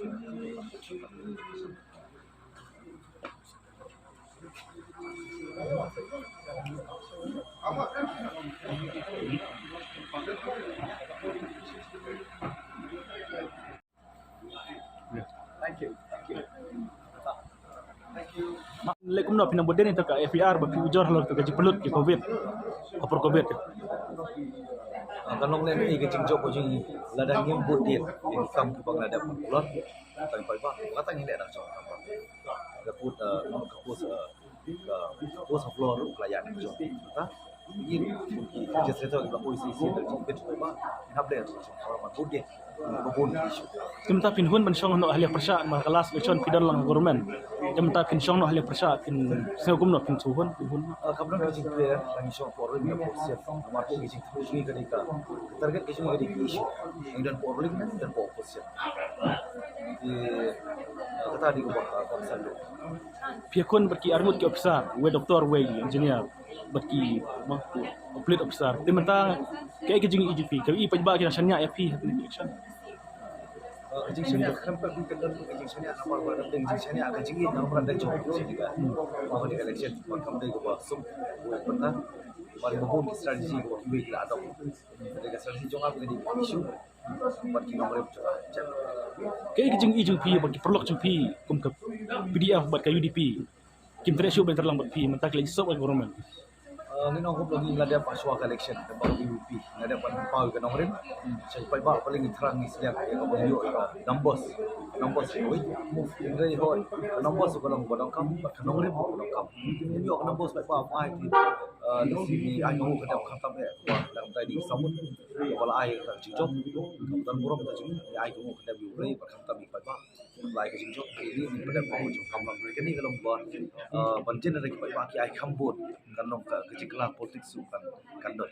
Lekum no pinamboden itu ka FIR ba ujor halok to gaji pelut ki covid apor covid Kanong len ni kecing job ujung ladang yang bodit yang kam ke bang ladang pulang tapi pai kata ni dak job ka put ka pus floor pelayan job ta ingin kerja seto ka polisi si dak job ke ba habde orang bodit kebun isu timta pinhun ban syong no ahli persya ma kelas lechon pidon lang government timta pin syong no ahli persya pin segum no pin suhun pinhun kabron kecing player lagi show for ring posisi amar ko kecing ni kadika target kecing ngadi isu dan polling dan posisi di kata di ko konsel piakun berki armut ki officer we doktor we engineer berki mampu police officer timta kay kejing IGP kay ipajba kina syanya FP election kecing sini kan pergi ke dalam kecing sini apa pada kecing sini agak tinggi nomor ada job sini kan mau di election makam dari ko sum pernah mari mohon strategi ko we la atau dari strategi jong apa di isu pergi nomor cek kay kejing IGP berki perlok jumpi kum ke PDF buat ke UDP kim tresu bentar lang buat pi mentak lagi sok government Nino ko lagi ngada paswa election ke bang UP ngada pau ke nomor saya pai ba paling terang ni setiap yang ko yo numbers oi move ngai hoi numbers ko lang bodong kam ke nomor bodong kam ni yo numbers pai ba ai ti di sini ai ngo ke dam khatam e wa dalam tadi samut wala ai ka jinjok dan buruk ta jing ai ngo ke dam yu rei ba khatam ni pai ba lai ke jinjok ini ni pada mau jong kam lang ke ni kalau ba banjin dari pai ba ki ai khambut kan nong ka kelas politik su kan dot